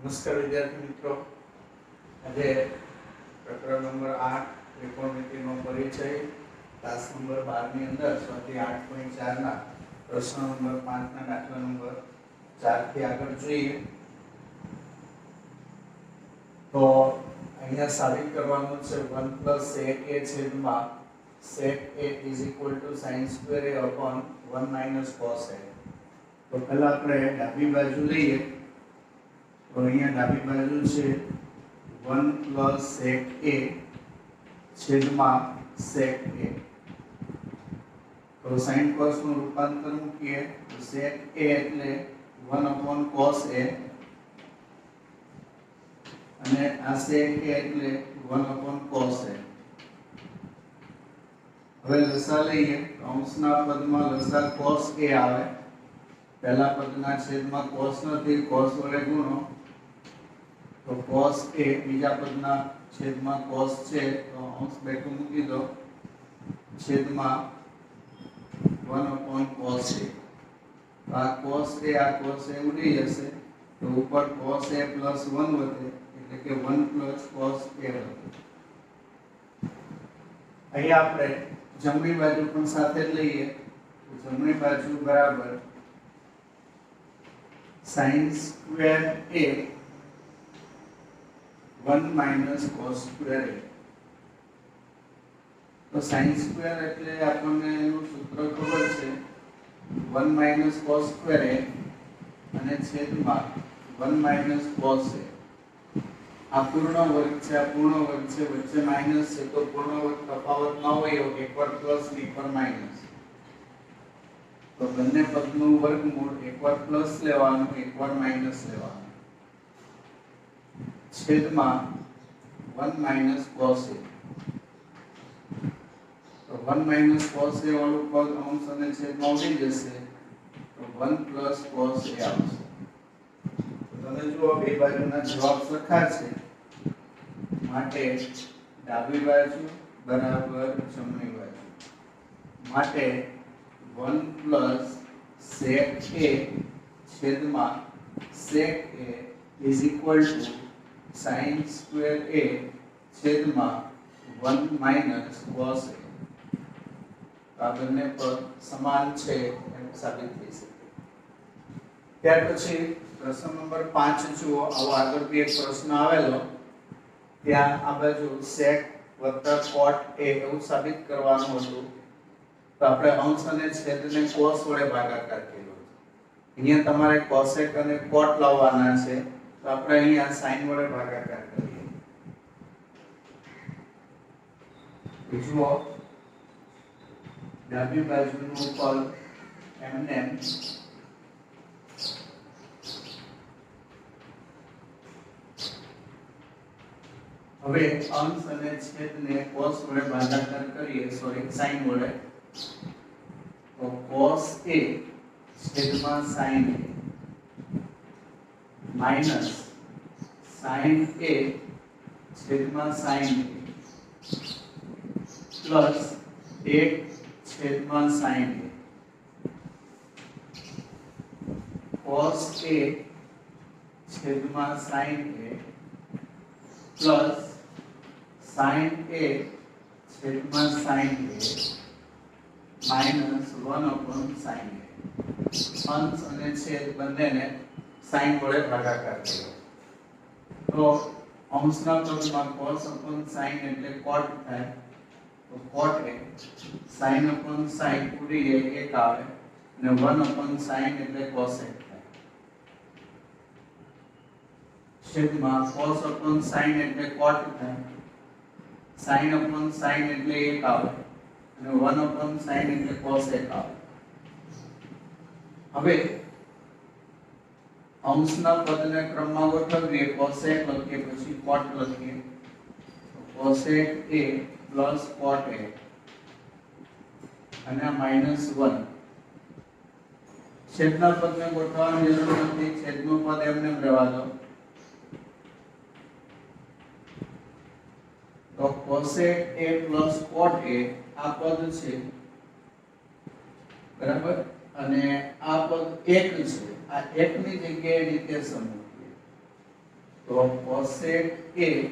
નમસ્કાર વિદ્યાર્થી મિત્રો, આજે પ્રકરણ નંબર 8 ત્રિકોણમિતિનો પરિચય ક્લાસ નંબર 12 ની અંદર સ્વાધ્યાય 8.4 ના પ્રશ્ન નંબર 5 ના દાખલા નંબર 4 થી આગળ જોઈએ. તો અહીંયા સાબિત કરવાનું છે 1 + sec a છેદમાં sec a = sin square a upon 1 - cos a. તો પહેલા આપણે ડાબી બાજુ લઈએ. તો અહીંયા ડાબી બાજુ છે 1 + sec a છેદમાં sec a. તો sin cos નું રૂપાંતર મૂકીએ તો sec a એટલે 1 / cos a અને આ sec a એટલે 1 / cos a. હવે લસા લઈએ તો અંશના પદમાં લસા cos a આવે. પહેલા પદના છેદમાં cos નથી, cos વડે ગુણો તો cos a, બીજા પદના છેદમાં cos છે તો અંશ બેઠું મૂકી દો છેદમાં 1 / cos a. આ cos a ઉડી જશે તો ઉપર cos a + 1 વધે એટલે કે 1 + cos a વધે. અહીંયા આપણે જમણી બાજુ પણ સાથે જ લઈએ તો જમણી બાજુ બરાબર sin square a 1 - cos square a. તો sin square એટલે આપણને એનું સૂત્ર ખબર છે 1 - cos square a અને છેદમાં 1 - cos a. આ પૂર્ણ વર્ગ છે, આ પૂર્ણ વર્ગ છે, વચ્ચે માઈનસ છે તો પૂર્ણ વર્ગ તફાવત ન હોય એકવાર પ્લસ ને એકવાર માઈનસ. તો બંને પદનું વર્ગમૂળ એકવાર પ્લસ લેવાનું એકવાર માઈનસ લેવાનું છેદમાં 1 - cos a. તો 1 - cos a વાળું પદ અંશ અને છેદમાં ઉડી જશે તો 1 + cos a આવશે. તો તમે જુઓ બે બાજુના જવાબ સરખા છે માટે ડાબી બાજુ બરાબર જમણી બાજુ માટે 1 + sec a છેદમાં sec a = sin square a છેદમાં 1 - cos a. આ બંને પદ સમાન છે એમ સાબિત થઈ શકે. ત્યાર પછી પ્રશ્ન નંબર 5 જુઓ. આવો આગળ બી એક પ્રશ્ન આવેલો, ત્યાં આ બાજુ sec + cot a એવું સાબિત કરવાનું હતું. તો આપણે અંશ અને છેદને cos વડે ભાગાકાર કર્યો. અહીંયા તમારે cosec અને cot લાવવાના છે તો આપણે અહીંયા sin વડે ભાગાકાર કરીએ. જુઓ ડાબી બાજુનું પદ એમને હવે અંશ અને છેદને cos વડે ભાગાકાર કરીએ, sin વડે. તો cos a છેદમાં sin a minus sin a છેદમાં sin a પ્લસ 1 છેદમાં sin a cos a છેદમાં sin a plus sin a છેદમાં sin a minus 1 / sin a. અંશ અને છેદ બંનેને sin વડે ભાગાકાર કર્યો. તો અંશના પદમાં cos / sin એટલે cot થાય તો cot a, sin / sin ઉડી જાય 1 આવે અને 1 / sin એટલે cosec થાય. છેદમાં cos / sin એટલે cot થાય, sin / sin એટલે 1 આવે અને 1 / sin એટલે cosec આવે. હવે અંશના પદને ક્રમમાં ગોઠવીએ, cosec લખીએ પછી cot લખીએ. તો cosec a + cot a અને -1. છેદના પદને ગોઠવવાની જરૂર નથી, છેદનું પદ એમને રહેવા દો. તો cosec a + cot a આ પદ છે બરાબર, અને આ પદ 1 છે. આ 1 ની જગ્યાએ નિત્યસમ મૂકીએ तो cosec a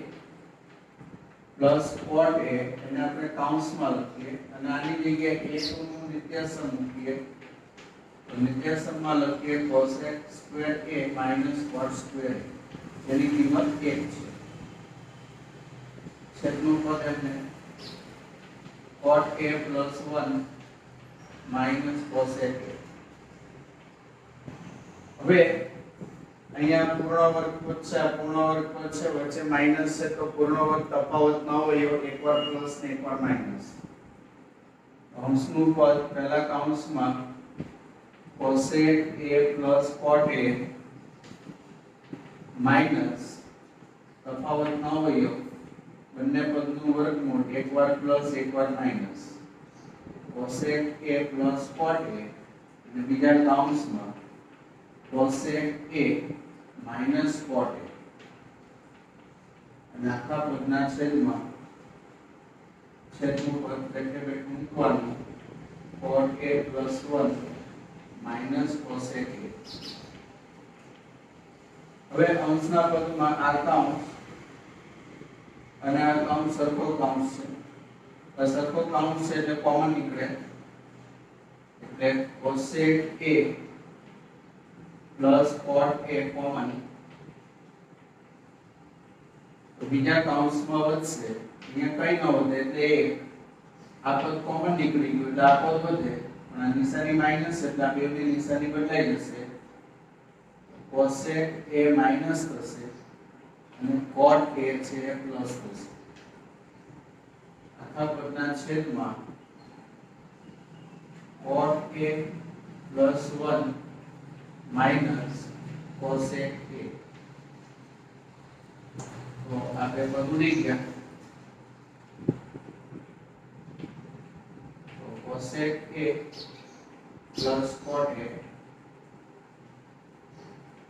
plus cot a એને આપણે કૌંસમાં લખીએ અને આની જગ્યાએ a નું નિત્યસમ મૂકીએ તો નિત્યસમમાં લખીએ cosec square a minus cot square જેની કિંમત 1 છે છેદનું પદ એટલે cot a plus 1 minus cosec a હવે અહીંયા પૂર્ણ વર્ગ પદ છે પૂર્ણ વર્ગ પદ છે વચ્ચે માઈનસ છે તો પૂર્ણ વર્ગ તફાવત ન હોય એવો એકવાર પ્લસ ને એકવાર માઈનસ કૌંસનું પદ પહેલા કૌંસમાં cosec a plus cot a minus તફાવત ન હોય એવો બંને પદનું વર્ગમૂળ એકવાર પ્લસ એકવાર minus cosec a plus cot a અને બીજા કૌંસમાં cosec a minus cot a અને આખા પદના છેદમાં છેદનું પદ બ્રેકેટ મૂકવાનું cot a plus 1 minus cosec a હવે અંશના પદમાં આ કૌંસ અને આ કૌંસ સરખો કૌંસ છે સરખો કૌંસ છે એટલે કોમન નીકળે એટલે cosec a plus cot a common તો બીજા કૌંસમાં વધશે અહીંયા કઈ ન વધે એટલે 1 આ પદ કોમન નીકળી ગયું એટલે આ પદ વધે પણ આ નિશાની માઈનસ એટલે આ બેની નિશાની બદલાઈ જશે cosec a માઈનસ થશે અને cot a છે એ પ્લસ થશે આખા પદના છેદમાં cot a plus 1 minus cosec a તો આપણે બધું લઈ ગયા તો cosec a plus cot a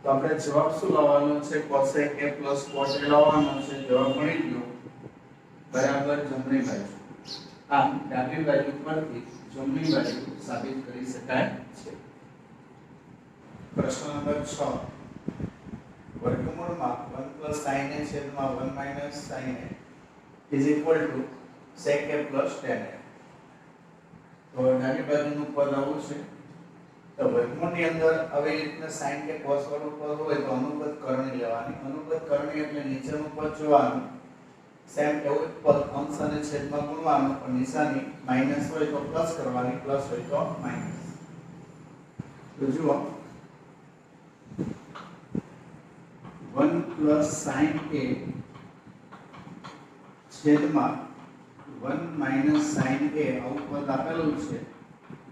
તો આપણે જવાબ શું લાવવાનો છે cosec a plus cot a લાવવાનો છે જવાબ મળી ગયો બરાબર જમણી બાજુ આમ ડાબી બાજુ પરથી જમણી બાજુ સાબિત કરી શકાય છે પ્રશ્ન નંબર 6 વર્ગમૂળમાં 1 sin a છેદમાં 1 sin a is equal to sec a plus tan a તો ડાબી બાજુનું પદ આવું છે તો વર્ગમૂળની અંદર આવી રીતના sin કે cos વાળું પદ હોય તો અનુપદ કરણી લેવાની અનુપદ કરણી એટલે નીચેનું પદ જોવાનું સેમ એવું જ પદ અંશ અને છેદમાં ગુણવાનું પણ નિશાની માઈનસ હોય તો પ્લસ કરવાની પ્લસ હોય તો માઈનસ તો જુઓ 1 plus sin a છેદમાં 1 minus sin a આવું પદ આપેલું છે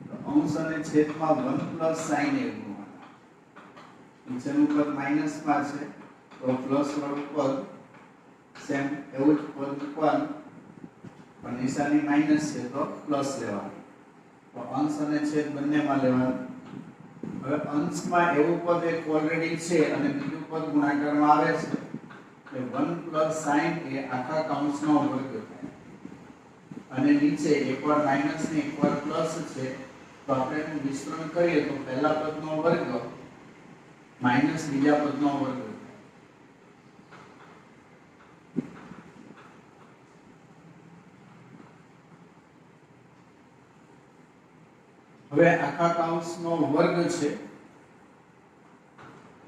તો અંશ અને છેદમાં 1 plus sin a ગુણવાનું નીચેનું પદ માઈનસ માં છે તો પ્લસ વાળું પદ સેમ એવું જ પદ મૂકવાનું પણ નિશાની માઈનસ છે તો પ્લસ લેવાનું તો અંશ અને છેદ બંનેમાં લેવાનું હવે અંશમાં એવું પદ એક ઓલરેડી છે અને બીજું પદ ગુણાકારમાં આવે છે એટલે 1 plus sin a આખા કૌંસનો વર્ગ થાય અને નીચે એકવાર માઈનસ ને એકવાર પ્લસ છે તો આપણે એનું વિસ્તરણ કરીએ તો પહેલા પદનો વર્ગ માઈનસ બીજા પદનો વર્ગ હવે આખા કૌંસનો વર્ગ છે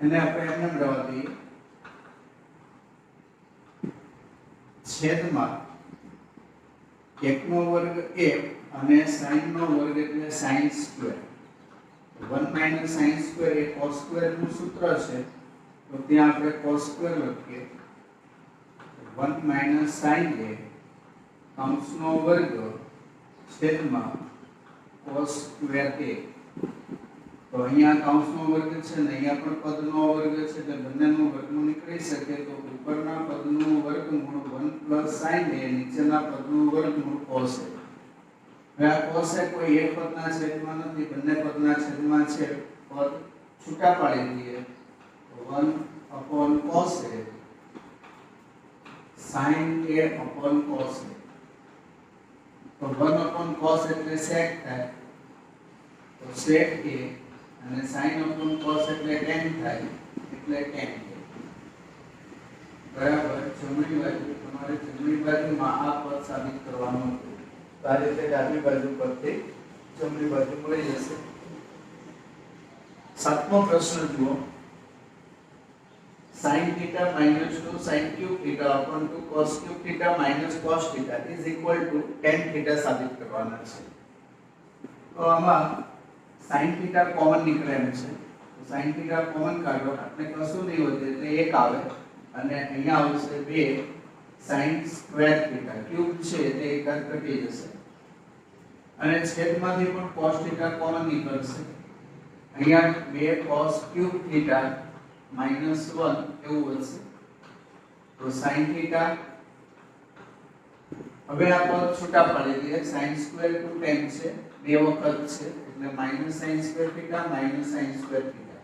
એને આપણે એમ રહેવા દઈએ છેદમાં 1 નો વર્ગ a અને sin નો વર્ગ એટલે sin સ્ક્વેર 1 sin સ્ક્વેર એ cos સ્ક્વેર નું સૂત્ર છે તો ત્યાં આપણે cos સ્ક્વેર લખીએ 1 sin a કૌંસનો વર્ગ છેદમાં cos સ્ક્વેર a તો અહીંયા કૌંસનો વર્ગ છે ને અહીંયા પણ પદનો વર્ગ છે એટલે બંનેનો વર્ગમૂળ નીકળી શકે તો ઉપરના પદનું વર્ગમૂળ 1 sin a નીચેના પદનું વર્ગમૂળ cos a હવે આ cos a કોઈ એક પદના છેદમાં નથી બંને પદના છેદમાં છે પદ છૂટા પાડી દઈએ તો 1 cos a sin a cos a તો 1 cos એટલે sec થાય તો sec a અને sin cos એટલે tan થાય એટલે tan a બરાબર જમણી બાજુ તમારે જમણી બાજુમાં આ પદ સાબિત કરવાનું હતું તો આ રીતે ડાબી બાજુ પરથી જમણી બાજુ મળી જશે સાતમો પ્રશ્ન જુઓ sin theta minus 2 sin cube theta upon 2 cos cube theta minus cos theta is equal to tan theta સાબિત કરવાના છે તો આમાં sin theta કોમન નીકળે એમ છે તો sin theta કોમન કાઢો આપણે કશું નહીં વધે એટલે 1 આવે અને અહીંયા આવશે 2 sin સ્ક્વેર થીટા ક્યુબ છે તે એકાદ ઘટી જશે અને છેદમાંથી પણ cos થીટા કોમન નીકળશે અહીંયા 2 cos ક્યુબ થીટા -1 એવું વધશે તો sin થીટા હવે આ પદ છૂટા પાડી દઈએ sin સ્ક્વેર ટુ tan છે બે વખત છે એટલે -sin square theta -sin square theta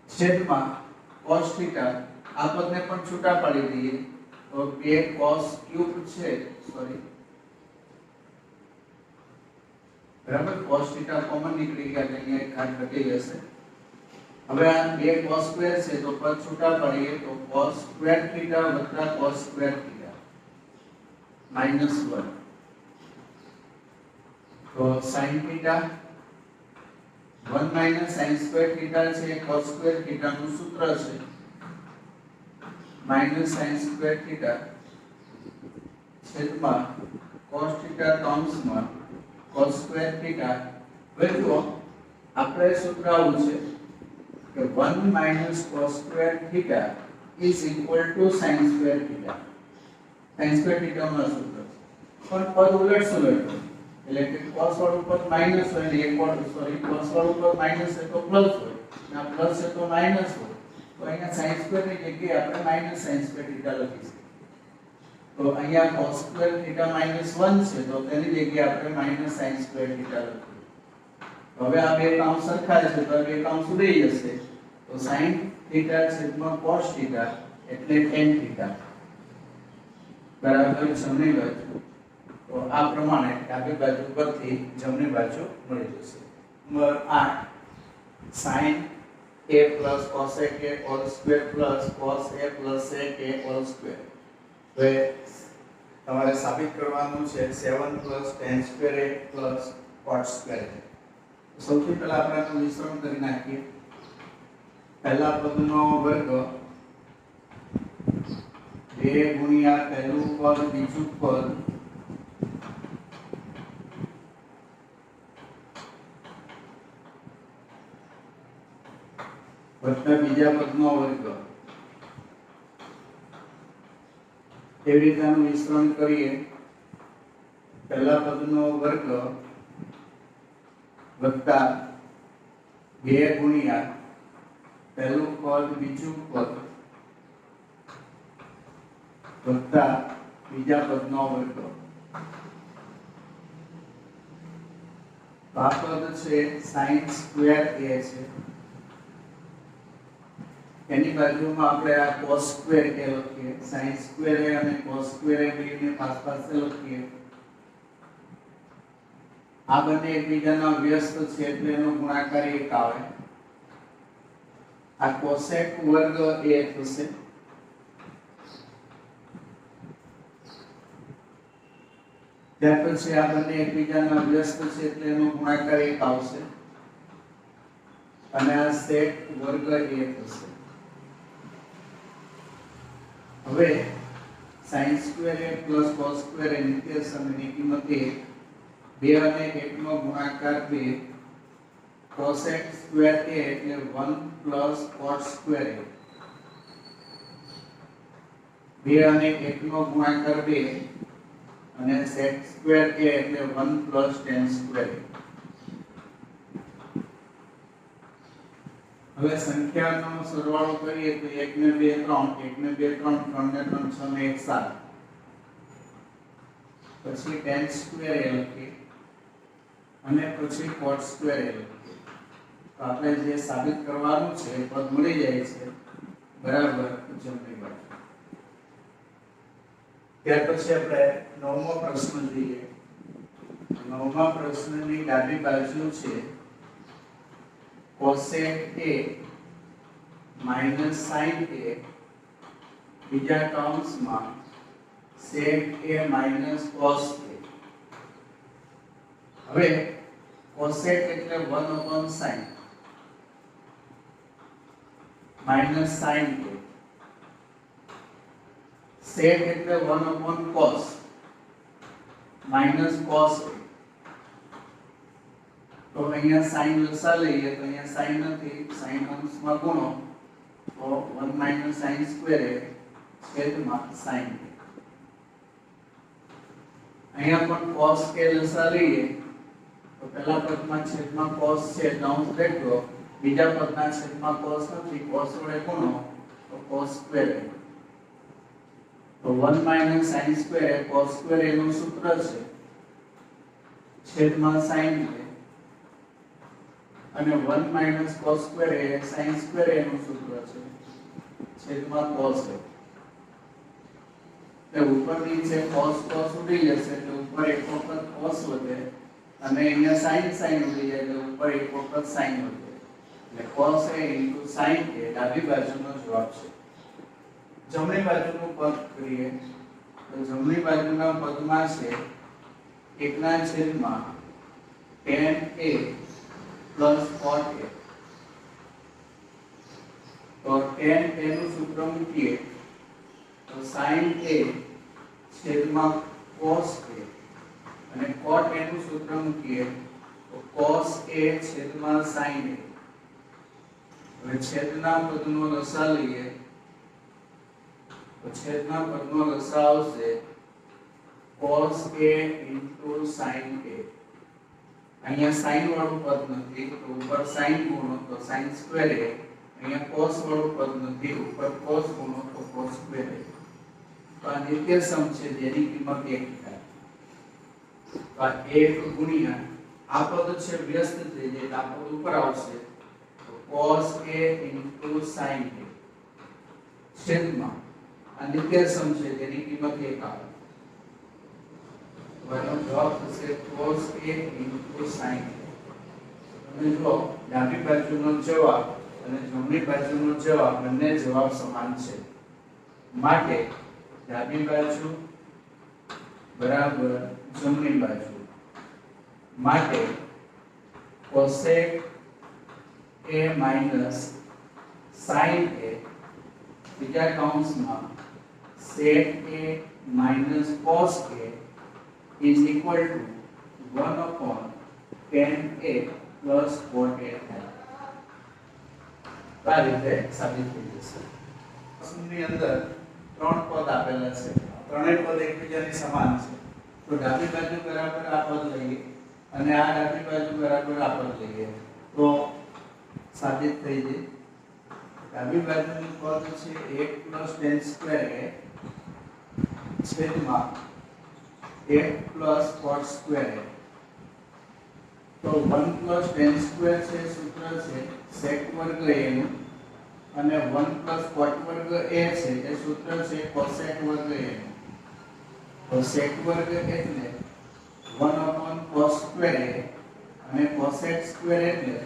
છેદમાં cos થીટા આ પદને પણ છૂટા પાડી દઈએ તો 2 cos ક્યુબ છે સોરી બરાબર cos થીટા કોમન નીકળી ગયા એટલે અહીંયા એક ઘાત ઘટી જશે હવે આ 2 cos સ્ક્વેર છે તો પદ છૂટા પાડીએ તો cos સ્ક્વેર થીટા વત્તા cos સ્ક્વેર થીટા -1 તો sin theta 1 sin square theta છે cos સ્ક્વેર થીટા નું સૂત્ર છે sin સ્ક્વેર થીટા છેદમાં cos થીટા કૌંસમાં cos સ્ક્વેર થીટા વેલ્યુ આપણે સૂત્ર આવું છે કે 1 cos square theta is equal to sin square theta sin square theta નું સૂત્ર પણ પદ ઉલટ સુલટ એટલે કે cos વાળું પદ માઈનસ હોય ને એક વાળું સોરી cos વાળું પદ માઈનસ છે તો પ્લસ હોય ના પ્લસ છે તો માઈનસ હોય તો અહીંયા sin સ્ક્વેર ની જગ્યાએ આપણે sin સ્ક્વેર થીટા લખીશું તો અહીંયા cos સ્ક્વેર થીટા -1 છે તો તેની જગ્યાએ આપણે sin સ્ક્વેર થીટા લખીશું તો હવે આ બે કૌંસ સરખા છે તો બે કૌંસ ઉડી જશે તો sin થીટા છેદમાં cos થીટા એટલે tan થીટા બરાબર જમણી બાજુ તો આ પ્રમાણે ડાબી બાજુ પરથી જમણી બાજુ મળી જશે number 8 sin a plus cos a k all square plus cos a plus sec a all square તો તમારે સાબિત કરવાનું છે 7 plus tan square a plus cot square a સૌથી પહેલા આપણે આનું વિસ્તરણ કરી નાખીએ પહેલા પદનો વર્ગ 2 ગુણ્યા પહેલું પદ બીજું પદ વત્તા બીજા પદનો વર્ગ એવી રીતે આનું વિસ્તરણ કરીએ પહેલા પદનો વર્ગ વત્તા 2 ગુણ્યા પહેલું પદ બીજું પદ વત્તા બીજા પદનો વર્ગ આ પદ છે sin સ્ક્વેર a છે એની બાજુમાં આપણે આ cos સ્ક્વેર a લખીએ sin સ્ક્વેર a અને cos સ્ક્વેર a બેને પાસ પાસે લખીએ આ બંને એકબીજાના વ્યસ્ત છે એટલે એનો ગુણાકાર 1 આવે આ cosec વર્ગ a થશે ત્યાર પછી આ બંને એકબીજાના વ્યસ્ત છે એટલે એનો ગુણાકાર 1 આવશે અને આ sec વર્ગ a થશે હવે sin square a cos square a નિત્ય સમયની કિંમત 1 2 અને 1 નો ગુણાકાર 2 cosec સ્ક્વેર a એટલે 1 cot સ્ક્વેર a 2 અને 1 નો ગુણાકાર 2 અને sec સ્ક્વેર a એટલે 1 tan સ્ક્વેર a હવે સંખ્યાનો સરવાળો કરીએ તો 1 ને 2 3 1 ને 2 3 3 ને 3 6 ને 1 7 પછી tan સ્ક્વેર a લખીએ અને પછી cot સ્ક્વેર a લખીએ તો આપણે જે સાબિત કરવાનું છે એ પદ મળી જાય છે બરાબર જમણી બાજુ ત્યાર પછી આપણે નવમો પ્રશ્ન જોઈએ નવમા પ્રશ્નની ડાબી બાજુ છે cosec a माइनस साइन ए बीजा टर्म्स में sec a minus cos a હવે cosec એટલે 1 upon sin minus sin a sec એટલે 1 upon cos minus cos a तो અહીંયા sin લસા લઈએ તો અહીંયા sin નથી sin અંશમાં ગુણો તો 1 minus sin square a છેદમાં sin a અહીંયા પણ cos k લસા લઈએ તો પહેલા પદમાં છેદમાં cos છે એટલે અંશ દેખો બીજા પદના છેદમાં cos નથી cos વડે ગુણો તો cos square a તો 1 minus sin square a cos square a નું સૂત્ર છે છેદમાં sin a અને 1 minus cos square a sin square a નું સૂત્ર છે છેદમાં cos a तो ऊपर नीचे cos cos उड़ी जैसे तो ऊपर एक वक्त cos વધે અને અહીંયા sin sin ઉડી જાય તો ઉપર એક વખત sin વધે એટલે cos a * sin a ડાબી બાજુનો જવાબ છે જમણી બાજુનું પદ કરીએ તો જમણી બાજુના પદમાં છે 1/tan a plus cot a તો tan a નું સૂત્ર મૂકીએ तो sin a छेदમાં cos a અને cot a નું સૂત્ર મૂકીએ તો cos a છેદમાં sin a હવે છેદના પદનો લસા લઈએ તો છેદના પદનો લસા આવશે cos a * sin a અહીંયા sin વાળું પદ નથી તો ઉપર sin ગુણો તો sin square a અહીંયા cos વાળું પદ નથી ઉપર cos ગુણો તો cos square a तो आ नित्य सम છે જેની કિંમત 1 થાય તો આ 1 ગુણ્યા આ પદ છે વ્યસ્ત થઈ જાય આ પદ ઉપર આવશે તો cos a * sin a છેદમાં આ નિત્ય સમ છે જેની કિંમત 1 આવે તો આનો જવાબ થશે cos a * sin a તમે જો ડાબી બાજુનો જવાબ અને જમણી બાજુનો જવાબ બંને જવાબ સમાન છે માટે ડાબી બાજુ બરાબર જમણી બાજુ માટે cosec a minus sin a બીજા કૌંસમાં sec a minus cos a is equal to 1 upon tan a plus cot a થાય આ રીતે સાબિત થઈ જશે ની અંદર ત્રણ પદ આપેલા છે ત્રણેય પદ એકબીજાની સમાન છે તો ડાબી બાજુ બરાબર આ પદ લઈએ અને આ ડાબી બાજુ બરાબર આ પદ લઈએ તો સાબિત થઈ જાય ડાબી બાજુનું પદ છે 1 + tan square a છેદમાં 1 + cot square a તો 1 + tan square છે સૂત્ર છે sec વર્ગ a નું અને 1 + cot વર્ગ a છે એ સૂત્ર છે cosec વર્ગ a નું તો sec વર્ગ એટલે 1 upon cos square a અને cosec square એટલે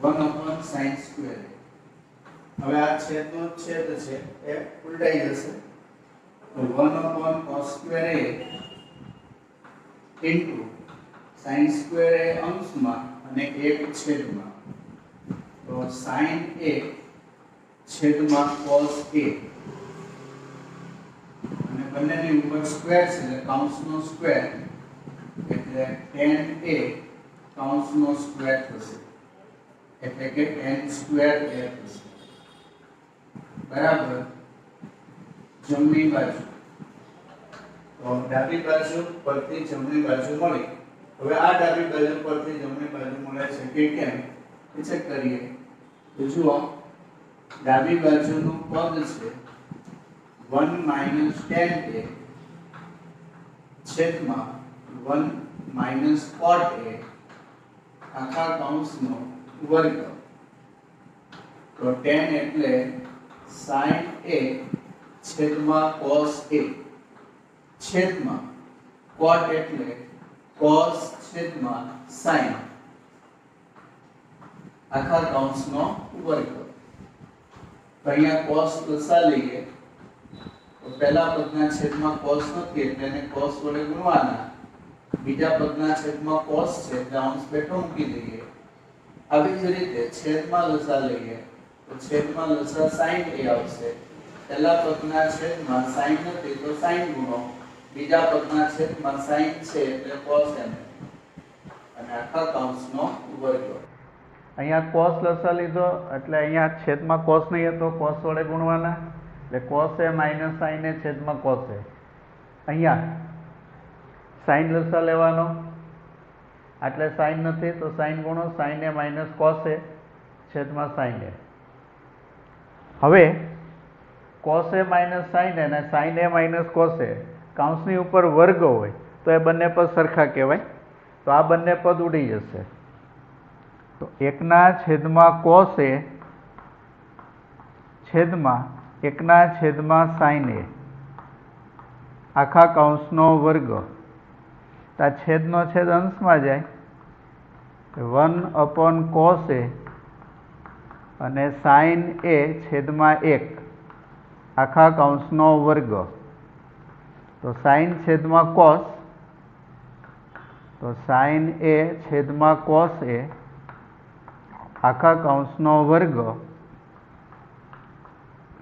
1 upon sin square a હવે આ છેદનો છેદ છે એ ઉલટાઈ જશે તો 1 upon cos square a into sin square a અંશમાં અને 1 છેદમાં તો sin a છેદમાં cos a અને બંનેની ઉપર સ્ક્વેર છે એટલે કૌંસનો સ્ક્વેર એટલે tan a કૌંસનો સ્ક્વેર થશે એટલે કે tan સ્ક્વેર a થશે બરાબર જમણી બાજુ તો ડાબી બાજુ પરથી જમણી બાજુ મળી હવે આ ડાબી બાજુ પરથી જમણી બાજુ મળે છે કે કેમ એ ચેક કરીએ તો જુઓ ડાબી બાજુનું પદ છે 1 - tan a છેદમાં 1 - cot a આખા કૌંસનો વર્ગ તો tan એટલે sin a છેદમાં cos a છેદમાં cot એટલે cos છેદમાં sin આખા કૌંસનો વર્ગ તો અહીંયા cos લસા લઈએ તો પહેલા પદના છેદમાં cos નથી એટલે એને cos વડે ગુણવાના, બીજા પદના છેદમાં cos છે એટલે અંશ બેઠો મૂકી દઈએ. આવી જ રીતે છેદમાં લસા લઈએ તો છેદમાં લસા sin a આવશે. પહેલા પદના છેદમાં sin નથી તો sin ગુણો, બીજા પદના છેદમાં sin છે એટલે cos m અને આખા કૌંસનો વર્ગ. અહીંયા cos લસા લીધો એટલે અહીંયા છેદમાં cos નહીં હતો, cos વડે ગુણવાના એટલે cos a minus sin a છેદમાં cos a. અહીંયા sin લસા લેવાનો એટલે sin નથી તો sin ગુણો, sin a minus cos a છેદમાં sin a. હવે cos a minus sin a અને sin a minus cos a કૌંસની ઉપર વર્ગ હોય તો એ બંને પદ સરખા કહેવાય. તો આ બંને પદ ઉડી જશે. તો 1/cos a છેદમાં 1/sin a આખા કૌંસનો વર્ગ. તો આ છેદનો છેદ અંશમાં જાય 1/cos a અને sin a છેદમાં 1 આખા કૌંસનો વર્ગ. તો sin છેદમાં cos, તો sin a છેદમાં cos a આખા કૌંસનો વર્ગ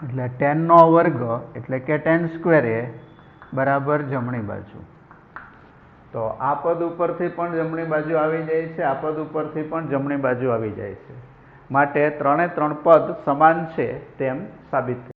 એટલે tan નો વર્ગ એટલે કે tan સ્ક્વેર a બરાબર જમણી બાજુ. તો આ પદ ઉપરથી પણ જમણી બાજુ આવી જાય છે, આ પદ ઉપરથી પણ જમણી બાજુ આવી જાય છે. માટે 3 એ 3 પદ સમાન છે તેમ સાબિત થાય.